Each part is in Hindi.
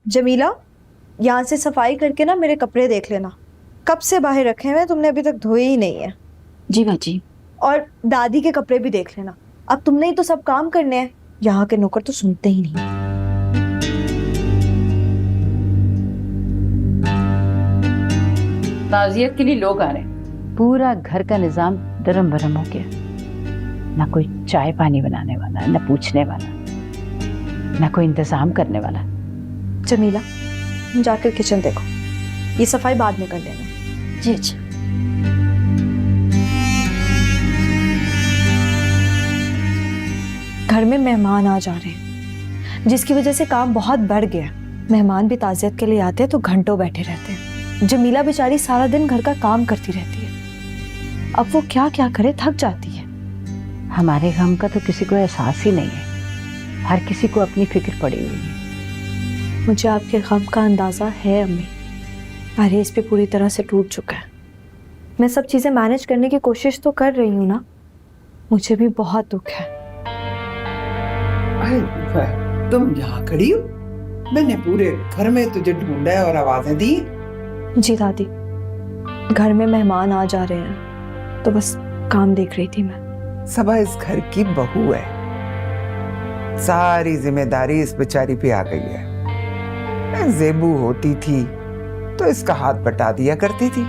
जमीला, यहाँ से सफाई करके ना मेरे कपड़े देख लेना, कब से बाहर रखे हुए तुमने अभी तक धोए ही नहीं है। जी बाजी। और दादी के कपड़े भी देख लेना, अब तुमने ही तो सब काम करने हैं, यहाँ के नौकर तो सुनते ही नहीं। ताजियत के लिए लोग आ रहे हैं, पूरा घर का निजाम दरम बरम हो गया। ना कोई चाय पानी बनाने वाला, ना पूछने वाला, ना कोई इंतजाम करने वाला। जमीला, जाकर किचन देखो, ये सफाई बाद में कर लेना। जी अच्छा। घर में मेहमान आ जा रहे हैं, जिसकी वजह से काम बहुत बढ़ गया। मेहमान भी ताज़ियत के लिए आते हैं तो घंटों बैठे रहते हैं। जमीला बेचारी सारा दिन घर का काम करती रहती है, अब वो क्या क्या करे, थक जाती है। हमारे गम का तो किसी को एहसास ही नहीं है, हर किसी को अपनी फिक्र पड़ी हुई है। मुझे आपके गम का अंदाजा है अम्मी, परहेज पे पूरी तरह से टूट चुका है। मैं सब चीजें मैनेज करने की कोशिश तो कर रही हूँ ना, मुझे भी बहुत दुख है। तुम यहाँ खड़ी हो? मैंने पूरे घर में तुझे ढूंढा है और आवाजें दी। जी दादी, घर में मेहमान आ जा रहे हैं तो बस काम देख रही थी मैं। सबा इस घर की बहू है, सारी जिम्मेदारी इस बेचारी पे आ गई है। जेबू होती थी तो इसका हाथ बटा दिया करती थी,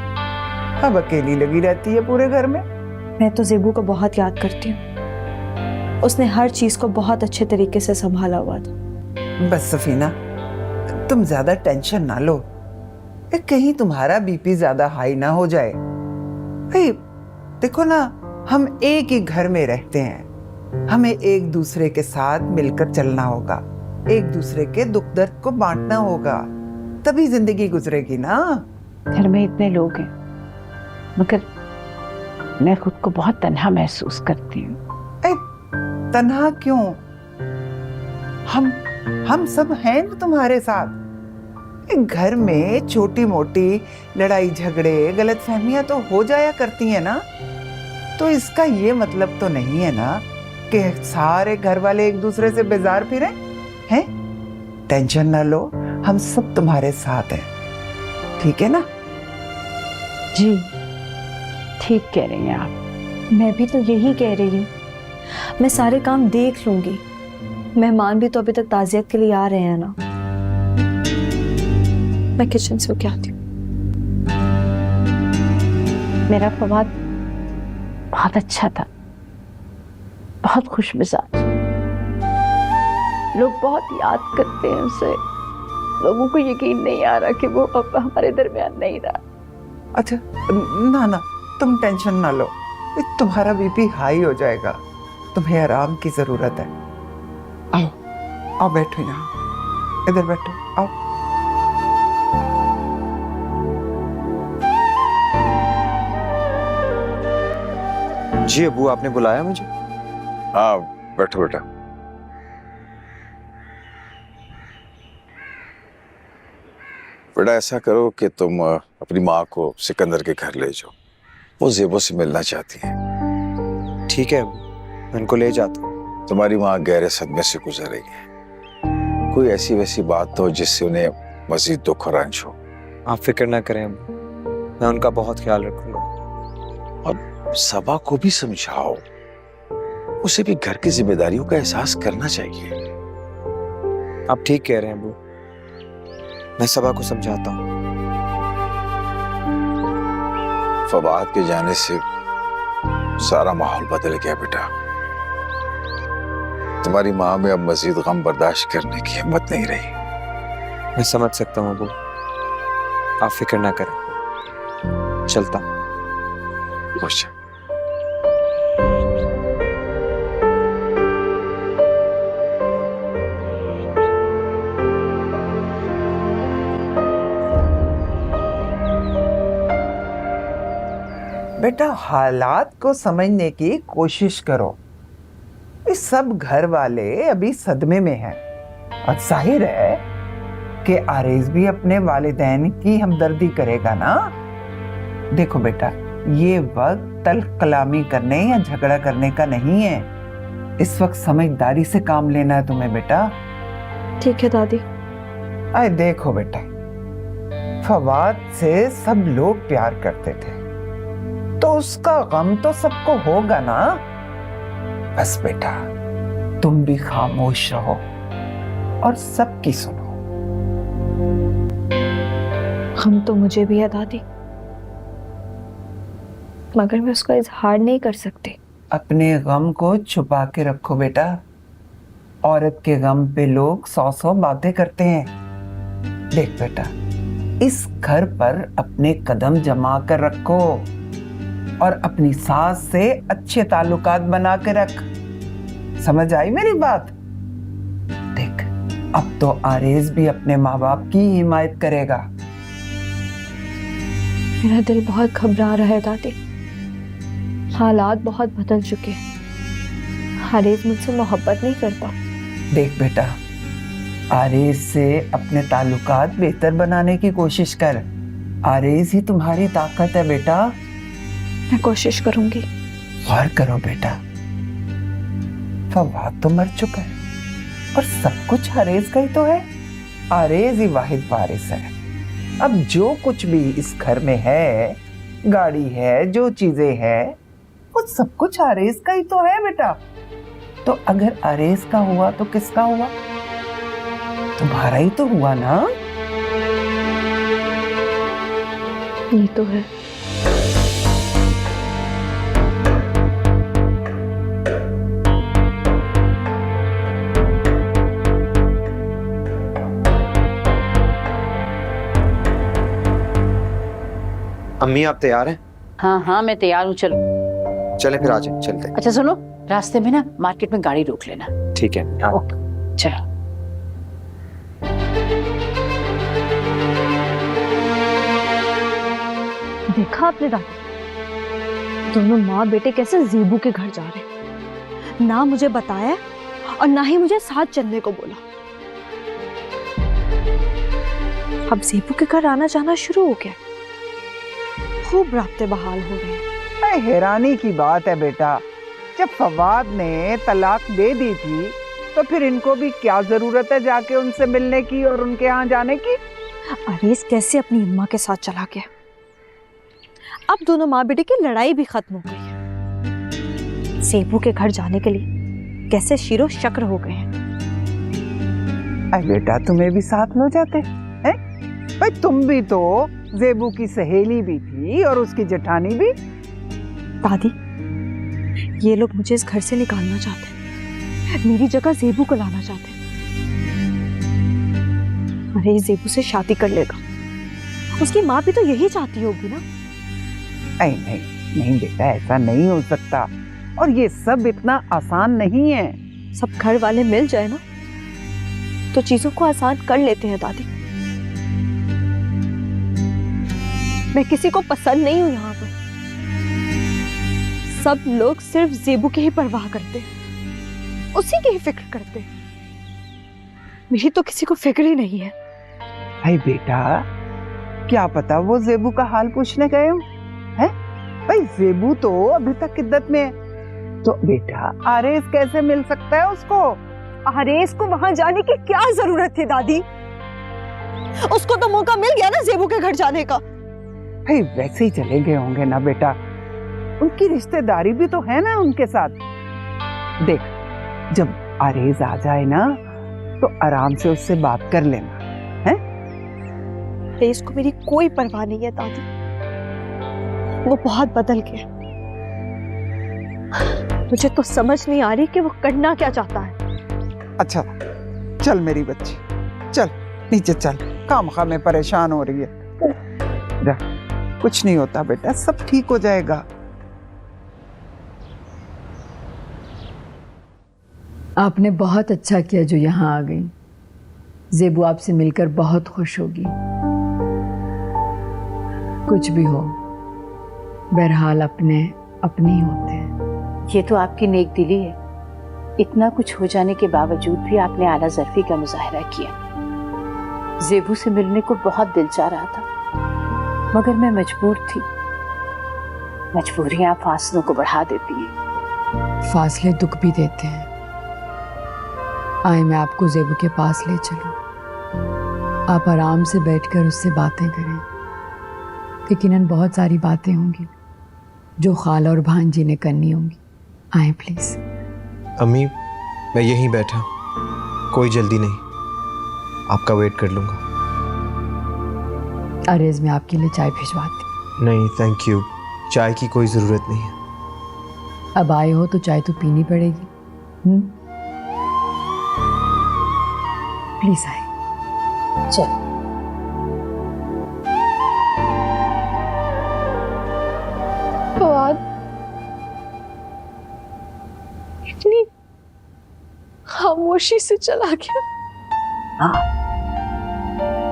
अब अकेली लगी रहती है पूरे घर में। मैं तो जेबू को बहुत याद करती हूँ, उसने हर चीज को बहुत अच्छे तरीके से संभाला हुआ था। बस सफीना, तुम ज्यादा टेंशन ना लो, कहीं तुम्हारा बीपी ज्यादा हाई ना हो जाए। भाई देखो ना, हम एक ही घर में रहते हैं, हमें एक दूसरे के साथ मिलकर चलना होगा, एक दूसरे के दुख दर्द को बांटना होगा, तभी जिंदगी गुजरेगी ना। घर में इतने लोग हैं मगर मैं खुद को बहुत तन्हा महसूस करती हूँ। तन्हा क्यों? हम सब हैं ना तुम्हारे साथ। घर में छोटी मोटी लड़ाई झगड़े गलतफहमियां तो हो जाया करती हैं ना, तो इसका ये मतलब तो नहीं है ना कि सारे घर वाले एक दूसरे से बेजार फिरे हैं। टेंशन ना लो, हम सब तुम्हारे साथ हैं, ठीक है ना? जी ठीक कह रही हैं आप। मैं भी तो यही कह रही हूँ, मैं सारे काम देख लूंगी। मेहमान भी तो अभी तक ताज़ियत के लिए आ रहे हैं ना। मैं किचन से होके आती हूँ। मेरा फवाद बहुत अच्छा था, बहुत खुश मिजाज, लोग बहुत याद करते हैं उसे। लोगों को यकीन नहीं आ रहा कि वो अब हमारे दरमियान नहीं रहा। अच्छा ना ना, तुम टेंशन ना लो, तुम्हारा बीपी हाई हो जाएगा, तुम्हें आराम की जरूरत है। आओ आओ बैठो, यहाँ इधर बैठो, आओ। जी अबू, आपने बुलाया मुझे? हाँ बैठो बेटा। बेटा ऐसा करो कि तुम अपनी माँ को सिकंदर के घर ले जाओ, वो ज़ेबो से मिलना चाहती है। ठीक है अबू, मैं उनको ले जाता हूँ। तुम्हारी माँ गहरे सदमे से गुजर रही है, कोई ऐसी वैसी बात हो जिससे उन्हें मजीद दुख और रंज हो। आप फिक्र ना करें अबू, मैं उनका बहुत ख्याल रखूंगा। और सबा को भी समझाओ, उसे भी घर की जिम्मेदारियों का एहसास करना चाहिए। आप ठीक कह रहे हैं अबू, मैं सबा को समझाता हूँ। फवाद के जाने से सारा माहौल बदल गया बेटा। तुम्हारी माँ में अब मजीद गम बर्दाश्त करने की हिम्मत नहीं रही। मैं समझ सकता हूँ अबू, आप फिक्र ना करें, चलता हूँ। खुश। बेटा हालात को समझने की कोशिश करो, इस सब घर वाले अभी सदमे में हैं और जाहिर है कि आरेज भी अपने वालिदैन की हमदर्दी करेगा ना। देखो बेटा, ये वक्त तल्ख कलामी करने या झगड़ा करने का नहीं है, इस वक्त समझदारी से काम लेना है तुम्हें बेटा। ठीक है दादी। आए देखो बेटा, फवाद से सब लोग प्यार करते थे, तो उसका गम तो सबको होगा ना। बस बेटा, तुम भी खामोश रहो और सबकी सुनो। गम तो मुझे भी है दादी, मगर मैं उसका इजहार नहीं कर सकती। अपने गम को छुपा के रखो बेटा। औरत के गम पे लोग 100 बातें करते हैं। देख बेटा, इस घर पर अपने कदम जमा कर रखो और अपनी सास से अच्छे ताल्लुकात बना के रख। समझ आई मेरी बात? देख, अब तो आरेज भी अपने माँ बाप की हिमायत करेगा। मेरा दिल बहुत घबरा रहा है दादी, हालात बहुत बदल चुके हैं। आरेज मुझसे मोहब्बत नहीं करता। देख बेटा, आरेज से अपने ताल्लुकात बेहतर बनाने की कोशिश कर। आरेज ही तुम्हारी ताकत है बेटा। मैं कोशिश करूंगी। गौर करो बेटा, फवाद तो मर चुका है और सब कुछ आरेज का ही तो है। आरेज ही वाहिद वारिस है। अब जो कुछ भी इस घर में है, गाड़ी है, जो चीजें हैं, वो सब कुछ आरेज का ही तो है बेटा। तो अगर आरेज का हुआ तो किसका हुआ? तुम्हारा ही तो हुआ ना। ये तो है। अम्मी आप तैयार हैं? हाँ हाँ मैं तैयार हूँ, चलो। चले फिर, आज चलते हैं। अच्छा सुनो, रास्ते में ना मार्केट में गाड़ी रोक लेना। ठीक है। ओके चलो। देखा आपने दादी, दोनों माँ बेटे कैसे ज़ेबू के घर जा रहे हैं। ना मुझे बताया और ना ही मुझे साथ चलने को बोला। अब ज़ेबू के घर आना जाना शुरू हो गया, खूब राब्ते बहाल हो गए। हैरानी की बात है बेटा, जब फवाद ने तलाक दे दी थी तो फिर इनको भी क्या जरूरत है जाके उनसे मिलने की और उनके यहाँ जाने की? आरेज कैसे अपनी अम्मा के साथ चला गया। अब दोनों माँ बेटे की लड़ाई भी खत्म हो गई है। ज़ेबू के घर जाने के लिए कैसे शिरो शक्र हो गए हैं। अरे बेटा, तुम्हें भी साथ लो जाते हैं? भाई तुम भी तो ज़ेबू की सहेली भी थी और उसकी जेठानी भी। दादी, ये लोग मुझे इस घर से निकालना चाहते हैं, मेरी जगह ज़ेबू को लाना चाहते हैं। अरे ज़ेबू से शादी कर लेगा, उसकी माँ भी तो यही चाहती होगी ना। नहीं नहीं नहीं बेटा, ऐसा नहीं हो सकता और ये सब इतना आसान नहीं है। सब घर वाले मिल जाए ना तो चीजों को आसान कर लेते हैं दादी। मैं किसी को पसंद नहीं हूं यहाँ पर। सब लोग सिर्फ ज़ेबू की ही परवाह करते हैं, उसी की ही फिक्र करते हैं। मेरी तो किसी को फिक्र ही नहीं है। भाई बेटा, क्या पता वो ज़ेबू का हाल पूछने गए हो, हैं? भाई ज़ेबू तो अभी तक किद्दत में है, तो बेटा आरेज कैसे मिल सकता है उसको? आरेज को वहां जाने की क्या जरूरत थी दादी? उसको तो मौका मिल गया ना ज़ेबू के घर जाने का। भाई वैसे ही चले गए होंगे ना बेटा, उनकी रिश्तेदारी भी तो है ना उनके साथ। देख, जब आरेज आ जाए ना तो आराम से उससे बात कर लेना, हैं? आरेज को मेरी कोई परवाह नहीं है दादी, वो बहुत बदल गया। मुझे तो समझ नहीं आ रही कि वो करना क्या चाहता है। अच्छा चल मेरी बच्ची, चल नीचे चल, खामखा में परेशान हो रही है। कुछ नहीं होता बेटा, सब ठीक हो जाएगा। आपने बहुत अच्छा किया जो यहाँ आ गई। ज़ेबू आपसे मिलकर बहुत खुश होगी। कुछ भी हो, बहरहाल अपने अपने ही होते हैं। ये तो आपकी नेक दिली है। इतना कुछ हो जाने के बावजूद भी आपने आला ज़र्फ़ी का मुजाहरा किया। ज़ेबू से मिलने को बहुत दिल चाह रहा था, मगर मैं मजबूर थी। मजबूरियां फासलों को बढ़ा देती हैं। फासले दुख भी देते हैं। आए मैं आपको ज़ेबू के पास ले चलूं। आप आराम से बैठकर उससे बातें करें। यकीनन बहुत सारी बातें होंगी जो खाला और भांजी ने करनी होंगी। आए प्लीज। अम्मी, मैं यहीं बैठा, कोई जल्दी नहीं, आपका वेट कर लूँगा। अरेज में आपके लिए चाय भिजवाती। नहीं थैंक यू, चाय की कोई ज़रूरत नहीं है। अब आए हो तो चाय तो पीनी पड़ेगी। प्लीज आए। चल फवाद इतनी खामोशी से चला गया। हाँ,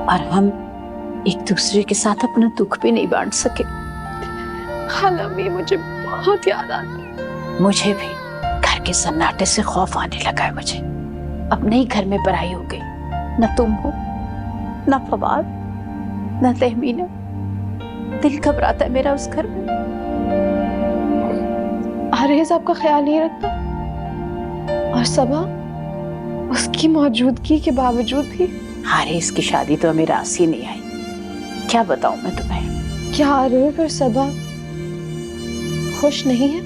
और हम एक दूसरे के साथ अपना दुख भी नहीं बांट सके। खाला भी मुझे बहुत याद आती है। मुझे भी घर के सन्नाटे से खौफ आने लगा है मुझे। अब नई घर में पढ़ाई हो गई, न तुम हो, न फवाद, न तहमीना। दिल घबराता है मेरा उस घर में। आरेज आपका ख्याल नहीं रखता, और सबा उसकी मौजूदगी के बावजूद भी। हारिस की शादी तो हमें रास ही नहीं आई। क्या बताऊं मैं तुम्हें। क्या आरेज और सबा खुश नहीं है?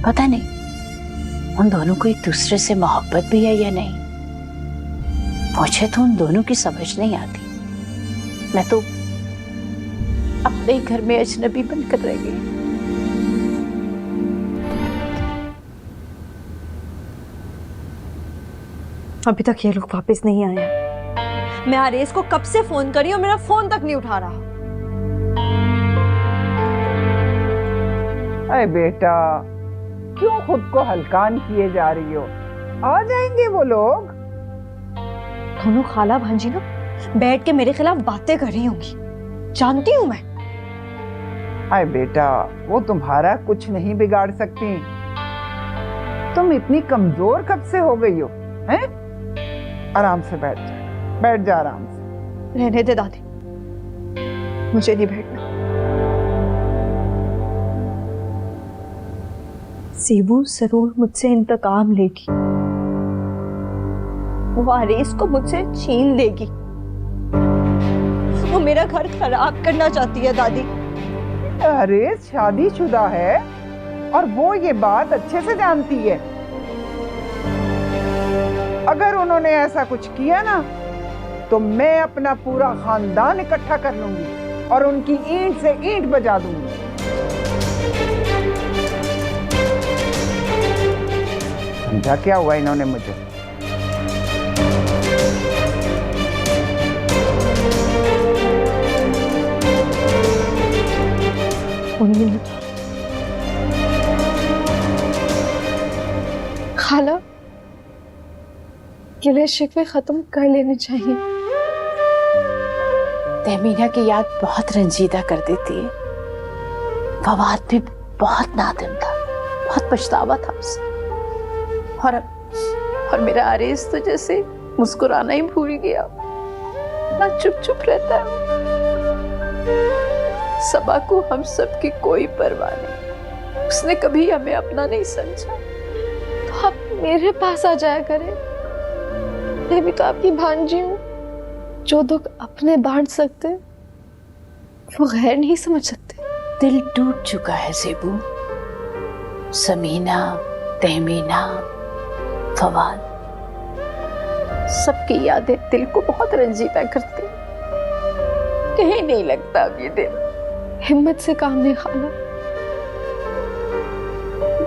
पता नहीं उन दोनों को एक दूसरे से मोहब्बत भी है या नहीं। मुझे तो उन दोनों की समझ नहीं आती। मैं तो अपने घर में अजनबी बनकर रह गई। अभी तक ये लोग वापस नहीं आए हैं। मैं आरेज को कब से फोन करी और मेरा फोन तक नहीं उठा रहा। अरे बेटा, क्यों खुद को हल्कान किए जा रही हो? आ जाएंगे वो लोग। दोनों खाला भांजी ना बैठ के मेरे खिलाफ बातें कर रही होंगी, जानती हूँ मैं। अरे बेटा, वो तुम्हारा कुछ नहीं बिगाड़ सकती। तुम इतनी कमजोर कब से हो गई हो? हैं? आराम से बैठ जा, बैठ जा आराम से। रहने दे दादी, मुझे नहीं बैठना। सेबू जरूर मुझसे इंतकाम लेगी। वो आरेज को मुझसे छीन लेगी। वो मेरा घर खराब करना चाहती है दादी। अरे शादीशुदा है और वो ये बात अच्छे से जानती है। अगर उन्होंने ऐसा कुछ किया ना तो मैं अपना पूरा खानदान इकट्ठा कर लूंगी और उनकी ईंट से ईंट बजा दूंगी। समझा क्या हुआ इन्होंने मुझे? खाला, गिले शिकवे खत्म कर लेने चाहिए। तहमीना की याद बहुत रंजीदा कर देती है। फवाद भी बहुत नादिम था, बहुत पछतावा था उसे। और मेरा आरेज तो जैसे मुस्कुराना ही भूल गया, ना चुप चुप रहता है। सबा को हम सब की कोई परवाह नहीं। उसने कभी हमें अपना नहीं समझा। तो आप मेरे पास आ जाया करें। मैं भी तो आपकी भांजी हूँ। जो दुख अपने बांट सकते वो गैर नहीं समझ सकते। दिल टूट चुका है ज़ेबू। समीना, तहमीना, फवाद, सबकी यादें दिल को बहुत रंजीदा करती। कहीं नहीं लगता अब ये दिल। हिम्मत से काम नहीं खाना,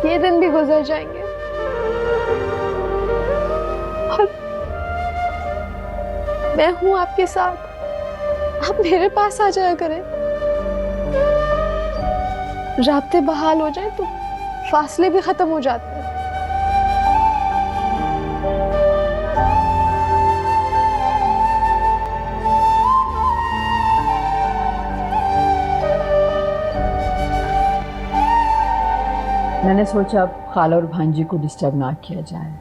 ये दिन भी गुजर जाएंगे। और मैं हूं आपके साथ, आप मेरे पास आ जाया करें। राब्ते बहाल हो जाए तो फासले भी खत्म हो जाते हैं। मैंने सोचा अब खाला और भांजी को डिस्टर्ब ना किया जाए।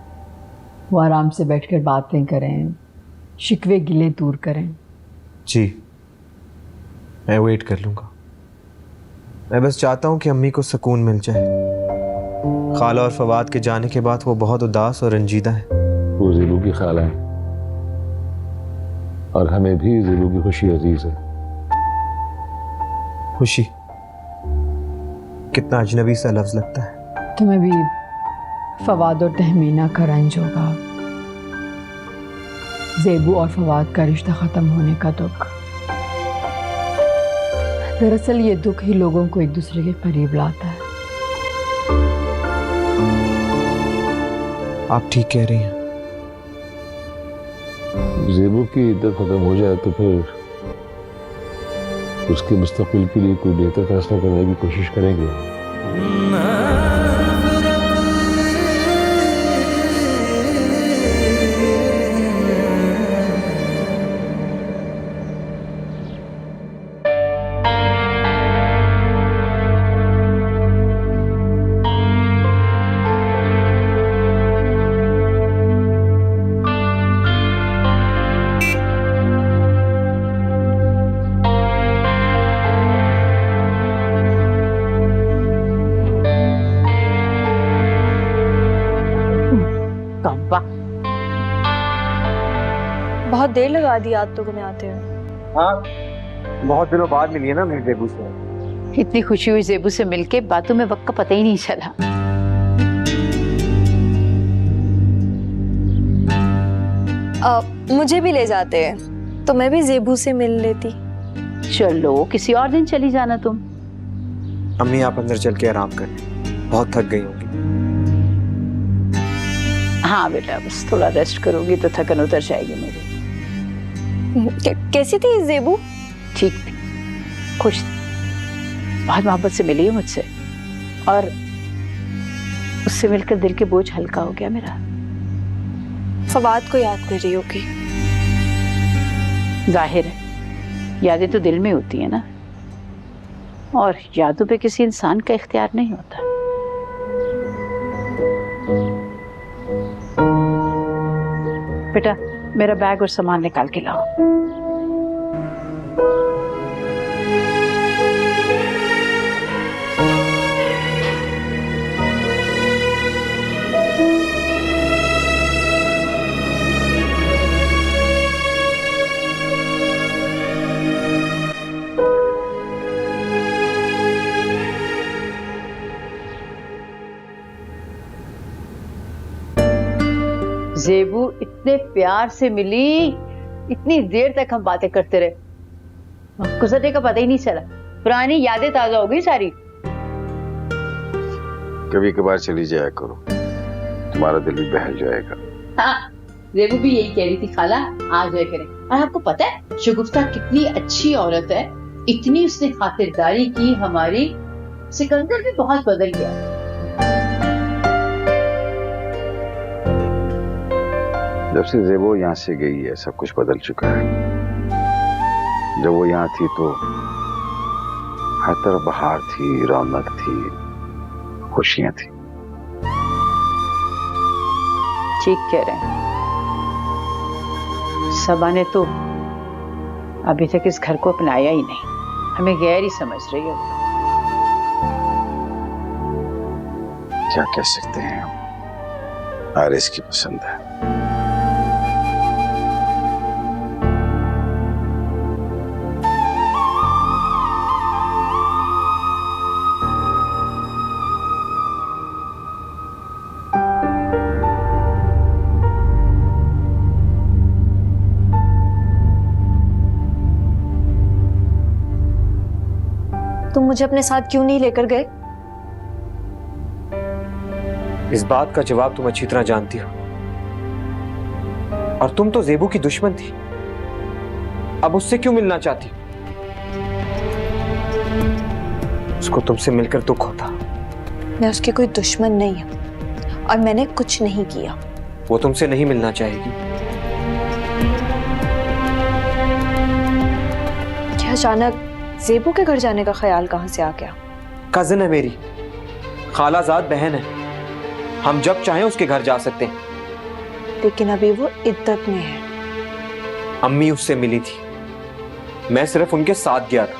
वो आराम से बैठकर बातें करें, शिकवे गिले दूर करें। जी, मैं वेट कर लूँगा। मैं बस चाहता हूँ कि अम्मी को सुकून मिल जाए। खाला और फवाद के जाने के बाद वो बहुत उदास और रंजीदा है। वो ज़ेबू की खाला है। और हमें भी ज़ेबू की खुशी अजीज है। खुशी कितना अजनबी सा लफ्ज लगता है। तुम्हें भी फवाद और तहमीना का रंज होगा, ज़ेबू और फवाद का रिश्ता ख़त्म होने का दुख। दरअसल ये दुख ही लोगों को एक दूसरे के करीब लाता है। आप ठीक कह रही हैं। ज़ेबू की इद्दत खत्म हो जाए तो फिर उसके मुस्तकबिल के लिए कोई बेहतर फैसला करने की कोशिश करेंगे। कौवा, बहुत देर लगा दी आज तो तुम्हें आते हुए। हाँ, बहुत दिनों बाद मिली है ना मेरे ज़ेबू से। इतनी खुशी हुई ज़ेबू से मिलके, बातों में वक्त का पता ही नहीं चला। मुझे भी ले जाते तो मैं भी ज़ेबू से मिल लेती। चलो किसी और दिन चली जाना तुम। अम्मी आप अंदर चल के आराम करें, बहुत थक गई होंगी। हाँ बेटा, बस थोड़ा रेस्ट करोगी तो थकन उतर जाएगी मेरी। कैसी थी ज़ेबू? ठीक थी, खुश थी, बहुत मोहब्बत से मिली है मुझसे, और उससे मिलकर दिल के बोझ हल्का हो गया मेरा। फवाद को याद कर रही होगी। जाहिर है, यादें तो दिल में होती है ना, और यादों पे किसी इंसान का इख्तियार नहीं होता। बेटा, मेरा बैग और सामान निकाल के लाओ। ज़ेबू इतने प्यार से मिली, इतनी देर तक हम बातें करते रहे, वक्त गुजरने का पता ही नहीं चला। पुरानी यादें ताजा हो गई सारी। कभी कभार चली जाया करो, तुम्हारा दिल भी बहल जाएगा। हाँ, ज़ेबू भी यही कह रही थी, खाला आ जाया करें। और आपको पता है शगुफ्ता कितनी अच्छी औरत है, इतनी उसने खातिरदारी की हमारी। सिकंदर भी बहुत बदल गया। जब से ज़ेबो यहाँ से गई है सब कुछ बदल चुका है। जब वो यहाँ थी तो हर तरफ बहार थी, रौनक थी, खुशियां थी। ठीक कह रहे हैं। सबा ने तो अभी तक इस घर को अपनाया ही नहीं, हमें गैर ही समझ रही है। क्या कह सकते हैं हम, आरिस की पसंद है। तुम मुझे अपने साथ क्यों नहीं लेकर गए? इस बात का जवाब तुम अच्छी तरह जानती हो, और तुम तो ज़ेबू की दुश्मन थी, अब उससे क्यों मिलना चाहती? उसको तुमसे मिलकर दुख होता। मैं उसकी कोई दुश्मन नहीं हूं, और मैंने कुछ नहीं किया। वो तुमसे नहीं मिलना चाहेगी। क्या अचानक ज़ेबू के घर जाने का ख्याल कहां से आ गया? कजिन है मेरी, खालाजाद बहन है, हम जब चाहें उसके घर जा सकते हैं। लेकिन अभी वो इद्दत में है। अम्मी उससे मिली थी, मैं सिर्फ उनके साथ गया था।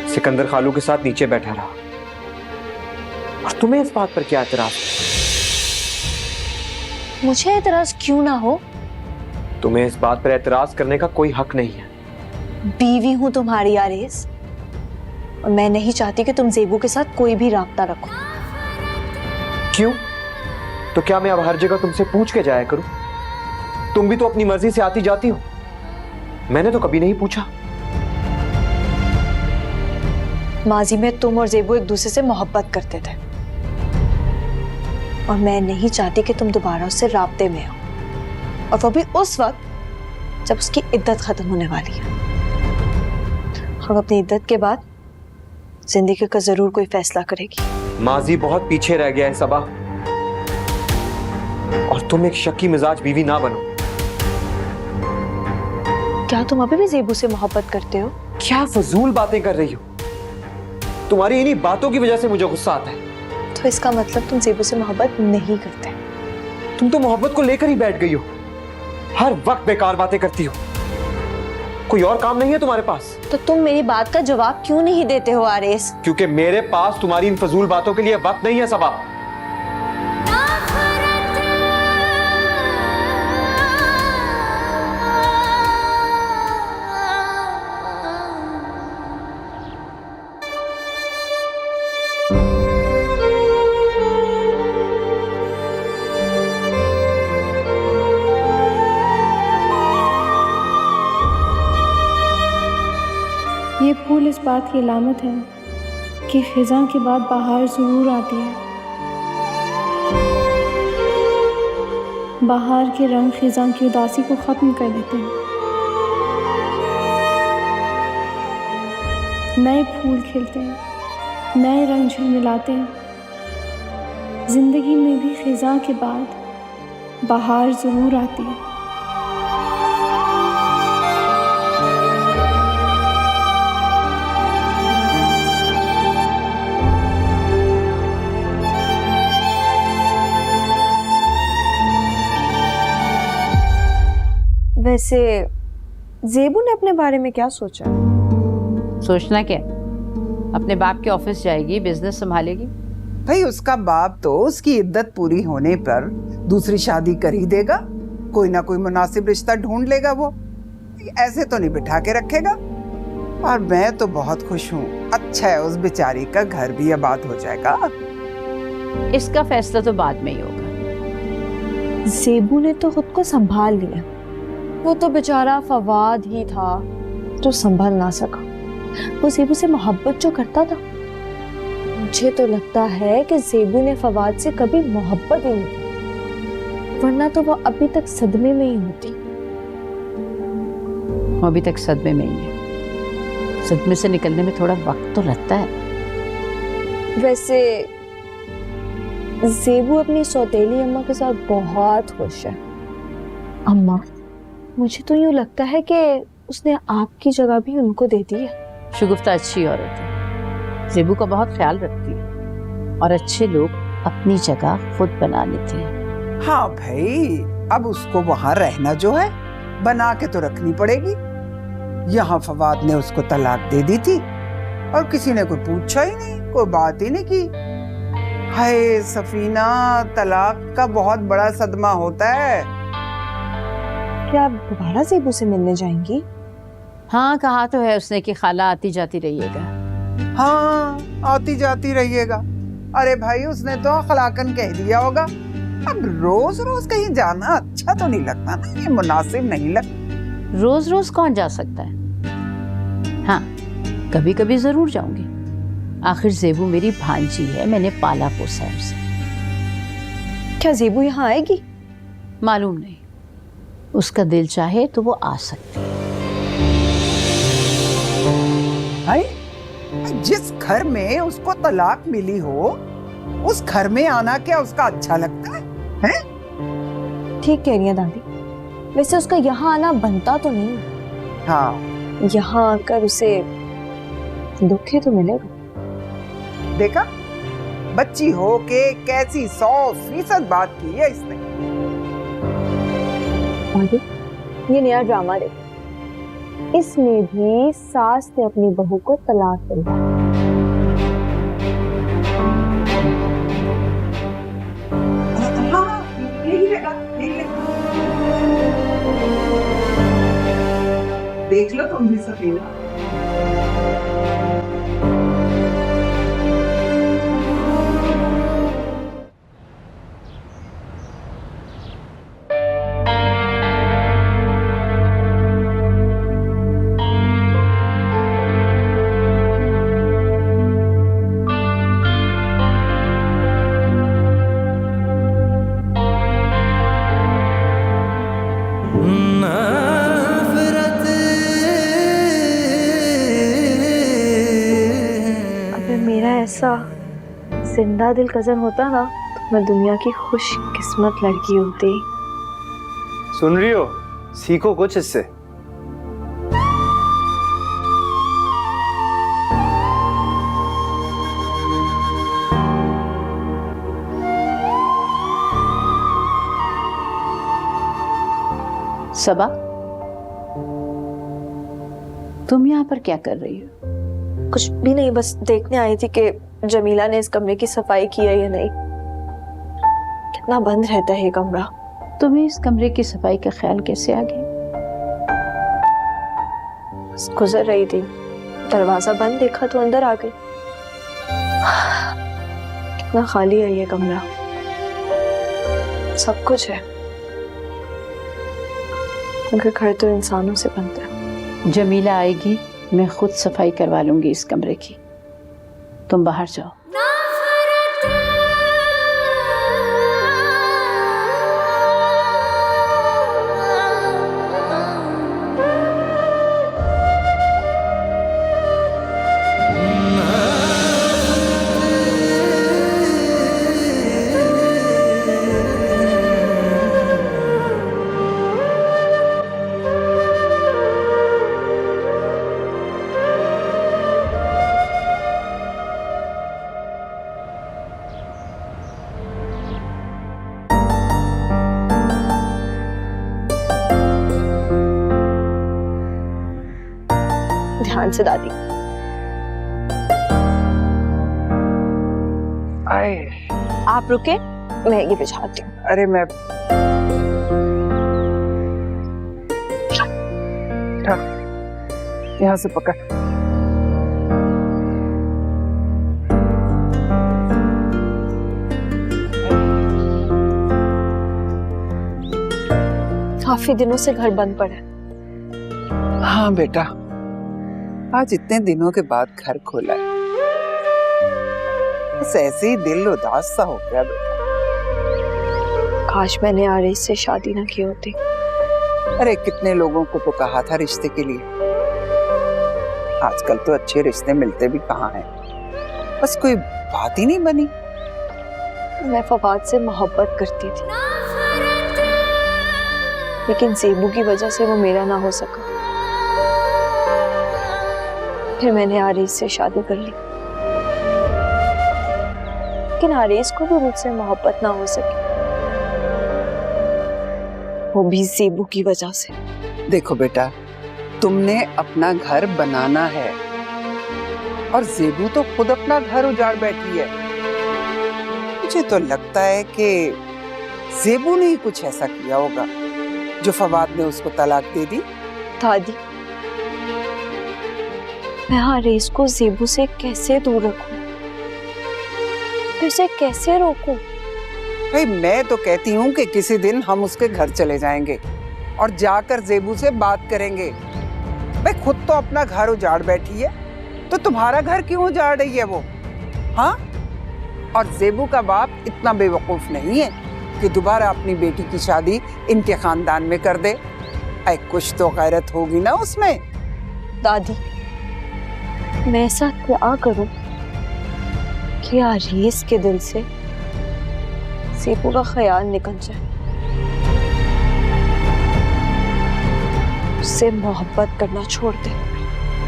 सिकंदर खालू के साथ नीचे बैठा रहा। और तुम्हें इस बात पर क्या एतराज? मुझे एतराज क्यों ना हो, तुम्हें इस बात पर एतराज करने का कोई हक नहीं है। बीवी हूं तुम्हारी आरेस, और मैं नहीं चाहती कि तुम जेबू के साथ कोई भी राब्ता रखो। क्यों? तो क्या मैं अब हर जगह तुमसे पूछ के जाया करूं? तुम भी तो अपनी मर्जी से आती जाती हो, मैंने तो कभी नहीं पूछा। माजी में तुम और जेबू एक दूसरे से मोहब्बत करते थे, और मैं नहीं चाहती कि तुम दोबारा उससे राब्ते में हो, और वो भी उस वक्त जब उसकी इद्दत खत्म होने वाली है। और अपनी इद्दत के बाद जिंदगी का जरूर कोई फैसला करेगी। माजी बहुत पीछे रह गया है सबा, और तुम एक शक्की मिजाज बीवी ना बनो। क्या तुम अभी भी जेबू से मोहब्बत करते हो? क्या फजूल बातें कर रही हो? तुम्हारी इन्हीं बातों की वजह से मुझे गुस्सा आता है। तो इसका मतलब तुम जेबू से मोहब्बत नहीं करते? तुम तो मोहब्बत को लेकर ही बैठ गई हो, हर वक्त बेकार बातें करती हो। कोई और काम नहीं है तुम्हारे पास? तो तुम मेरी बात का जवाब क्यों नहीं देते हो आरेस? क्योंकि मेरे पास तुम्हारी इन फजूल बातों के लिए वक्त नहीं है सबा। ये फूल इस बात की अलामत है कि खिज़ां के बाद बहार ज़रूर आती है। बहार के रंग खिज़ां की उदासी को ख़त्म कर देते हैं। नए फूल खिलते हैं, नए रंग झिलमिलाते हैं। ज़िंदगी में भी खिज़ां के बाद बहार ज़रूर आती है। वैसे जेबू ने अपने बारे में क्या सोचा? सोचना क्या, अपने बाप के ऑफिस जाएगी, बिजनेस संभालेगी। भाई उसका बाप तो उसकी इद्दत पूरी होने पर दूसरी शादी कर ही देगा, कोई ना कोई मुनासिब रिश्ता ढूंढ लेगा। वो ऐसे तो नहीं बिठा के रखेगा। और मैं तो बहुत खुश हूँ, अच्छा है उस बेचारी का घर भी आबाद हो जाएगा। इसका फैसला तो बाद में ही होगा। जेबू ने तो खुद को संभाल लिया, वो तो बेचारा फवाद ही था जो संभल ना सका। वो जेबू से मोहब्बत जो करता था, मुझे तो लगता है कि जेबू ने फवाद से कभी मोहब्बत ही नहीं की, वरना तो वो अभी तक सदमे में ही होती। वो अभी तक सदमे में ही है। सदमे से निकलने में थोड़ा वक्त तो लगता है। वैसे जेबू अपनी सौतेली अम्मा के साथ बहुत खुश है। अम्मा, मुझे तो यूं लगता है कि उसने आपकी जगह भी उनको दे दी है। शुगुफ्ता अच्छी औरत है, जेबू का बहुत ख्याल रखती है, और अच्छे लोग अपनी जगह खुद बना लेते हैं। हाँ भाई, अब उसको वहाँ रहना जो है बना के तो रखनी पड़ेगी। यहाँ फवाद ने उसको तलाक दे दी थी और किसी ने कोई पूछा ही नहीं, कोई बात ही नहीं की। हाय सफीना, तलाक का बहुत बड़ा सदमा होता है। क्या आप दोबारा जेबू से मिलने जाएंगी? हाँ, कहा तो है उसने कि खाला आती जाती रहिएगा। हाँ, आती जाती रहिएगा। अरे भाई, उसने तो खलाकन कह दिया होगा। अब रोज रोज कहीं जाना अच्छा तो नहीं लगता ना, ये मुनासिब नहीं लगता। रोज रोज कौन जा सकता है? हाँ, कभी कभी जरूर जाऊंगी। आखिर जेबू मेरी भांजी है, मैंने पाला पोसा है उसे। क्या जेबू यहाँ आएगी? मालूम नहीं, उसका दिल चाहे तो वो आ सकती है। भाई, जिस घर में उसको तलाक मिली हो, उस घर में आना क्या उसका अच्छा लगता है? ठीक कह रही है दादी। वैसे उसका यहाँ आना बनता तो नहीं। हाँ, यहाँ आकर उसे दुख ही तो मिलेगा। देखा, बच्ची हो के कैसी 100% बात की है इसने। ये नया ड्रामा देखो, इसमें भी सास ने अपनी बहू को तलाक दिया। हाँ, यही लगा, यही लगा। लो तुम भी सफीना। अगर मेरा ऐसा जिंदा दिल कजन होता ना तो मैं दुनिया की खुशकिस्मत लड़की होती। सुन रही हो, सीखो कुछ इससे। सबा, तुम यहाँ पर क्या कर रही हो? कुछ भी नहीं, बस देखने आई थी कि जमीला ने इस कमरे की सफाई की है या नहीं। कितना बंद रहता है ये कमरा। तुम्हें इस कमरे की सफाई का ख्याल कैसे आ गया? बस गुजर रही थी, दरवाजा बंद देखा तो अंदर आ गई। कितना खाली है ये कमरा, सब कुछ है मगर घर तो इंसानों से बनता है। जमीला आएगी, मैं खुद सफाई करवा लूंगी इस कमरे की। तुम बाहर जाओ। ध्यान से दादी। आए, आप रुके, मैगी बिछाती हूँ। अरे मैं यहाँ से पकड़। काफी दिनों से घर बंद पड़ा है। हाँ बेटा, आज इतने दिनों के बाद घर खोला है, बस ऐसे ही दिल उदास सा हो गया बेटा। काश मैंने आरिस से शादी ना की होती। अरे कितने लोगों को तो कहा था रिश्ते के लिए, आजकल तो अच्छे रिश्ते मिलते भी कहाँ हैं, बस कोई बात ही नहीं बनी। मैं फवाद से मोहब्बत करती थी, लेकिन ज़ेबू की वजह से वो मेरा ना हो सका। फिर मैंने आरिस से शादी कर ली, लेकिन आरिस को भी मुझसे मोहब्बत ना हो सकी, वो भी ज़ेबू की वजह से। देखो बेटा, तुमने अपना घर बनाना है और ज़ेबू तो खुद अपना घर उजाड़ बैठी है। मुझे तो लगता है कि ज़ेबू ने ही कुछ ऐसा किया होगा जो फवाद ने उसको तलाक दे दी। दादी, मैं आरिस को ज़ेबू से कैसे दूर रखूं? मैं उसे कैसे रोकूं? भाई मैं तो कहती हूँ कि किसी दिन हम उसके घर चले जाएंगे और जाकर ज़ेबू से बात करेंगे। भाई खुद तो अपना घर उजाड़ बैठी है, तो तुम्हारा घर क्यों उजाड़ रही है वो? हाँ, और ज़ेबू का बाप इतना बेवकूफ नहीं है कि दोबारा अपनी बेटी की शादी इनके खानदान में कर दे। ऐ कुछ तो गैरत होगी ना उसमें। दादी, मैं ऐसा क्या करूं कि आरिस के दिल से ज़ेबू का ख्याल निकल जाए, उससे मोहब्बत करना छोड़ दे।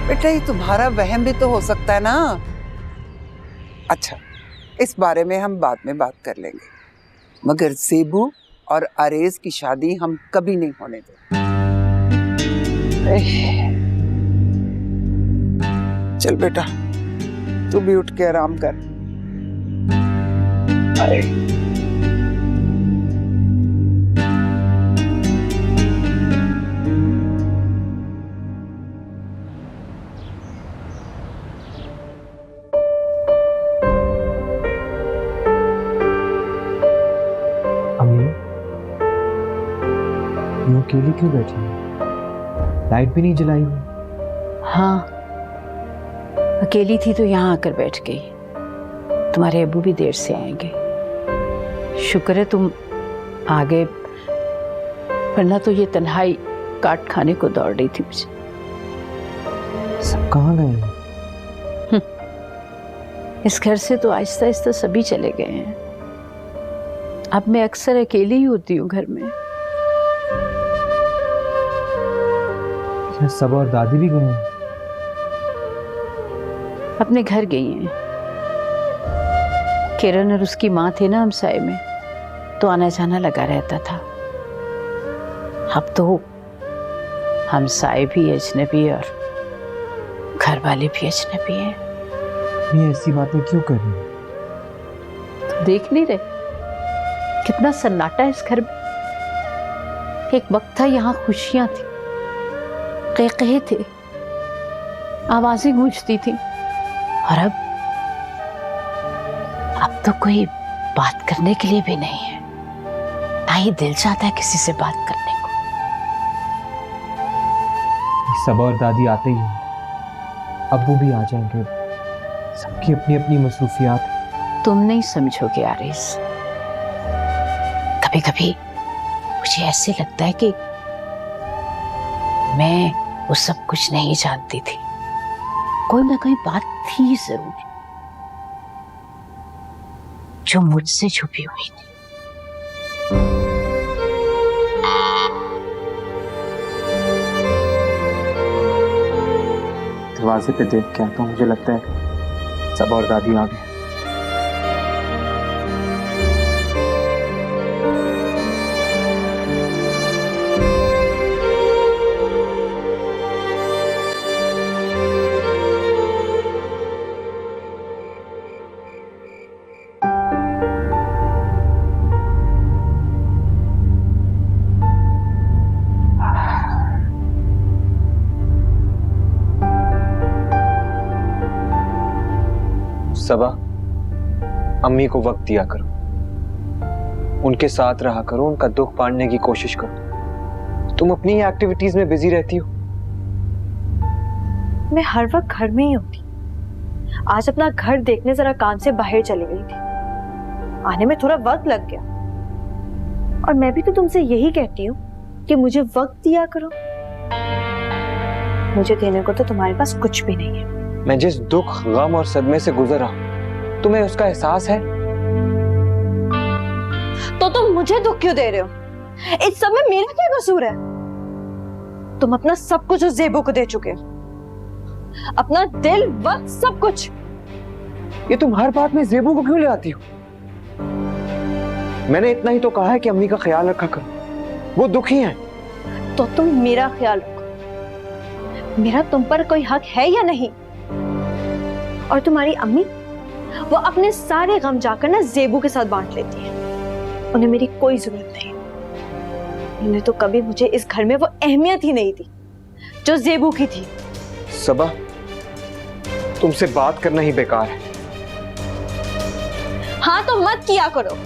बेटा ये तुम्हारा वहम भी तो हो सकता है ना। अच्छा, इस बारे में हम बाद में बात कर लेंगे, मगर ज़ेबू और आरेज की शादी हम कभी नहीं होने देंगे। चल बेटा, तू भी उठ के आराम कर। अकेली क्यों बैठी है? लाइट भी नहीं जलाई हुई। हाँ, अकेली थी तो यहाँ आकर बैठ गई। तुम्हारे अब्बू भी देर से आएंगे। शुक्र है तुम आ गए, वरना तो ये तन्हाई काट खाने को दौड़ रही थी मुझे। सब कहाँ गए हैं? इस घर से तो आहिस्ता आहिस्ता सभी चले गए हैं। अब मैं अक्सर अकेली ही होती हूँ घर में। क्या सब और दादी भी गए हैं? अपने घर गई हैं। किरण और उसकी माँ थे ना हमसाए में, तो आना जाना लगा रहता था। अब तो हमसाए भी अजनबी और घर वाले भी अजनबी हैं। ये ऐसी बातें क्यों कर रही है? तो देख नहीं रहे कितना सन्नाटा है इस घर में। एक वक्त था यहाँ खुशियां थी, क़हक़हे थे, आवाजें गूंजती थी, और अब तो कोई बात करने के लिए भी नहीं है, ना ही दिल चाहता है किसी से बात करने को। सब और दादी आते ही हैं, अब्बू भी आ जाएंगे। सबकी अपनी अपनी मसरूफियात। तुम नहीं समझोगे आरिस। कभी कभी मुझे ऐसे लगता है कि मैं वो सब कुछ नहीं जानती थी। कोई ना कोई बात थी जरूर जो मुझसे छुपी हुई थी। दरवाजे पे देख के आता हूँ, मुझे लगता है सब और दादी आ गए। सबा, अम्मी को वक्त दिया करो, उनके साथ रहा करो, उनका दुख बांटने की कोशिश करो। तुम अपनी एक्टिविटीज में बिजी रहती हो। मैं हर वक्त घर में ही होती। आज अपना घर देखने जरा काम से बाहर चली गई थी, आने में थोड़ा वक्त लग गया। और मैं भी तो तुमसे यही कहती हूँ कि मुझे वक्त दिया करो। मुझे देने को तो तुम्हारे पास कुछ भी नहीं है। मैं जिस दुख, गम और सदमे से गुजर रहा हूं, तुम्हें उसका एहसास है? तो तुम मुझे दुख क्यों दे रहे हो? इस सब में मेरा क्या कसूर है? तुम अपना सब कुछ उस ज़ेबू को दे चुके हो, अपना दिल, वक्त, सब कुछ। ये तुम हर बात में ज़ेबू को क्यों ले आती हो? मैंने इतना ही तो कहा है कि अम्मी का ख्याल रखा करो, वो दुखी हैं। तो तुम मेरा ख्याल रखो। मेरा तुम पर कोई हक है या नहीं? और तुम्हारी अम्मी, वो अपने सारे गम जाकर ना ज़ेबू के साथ बांट लेती है। उन्हें मेरी कोई जरूरत नहीं। उन्हें तो कभी मुझे इस घर में वो अहमियत ही नहीं थी जो ज़ेबू की थी। सबा, तुमसे बात करना ही बेकार है। हाँ तो मत किया करो।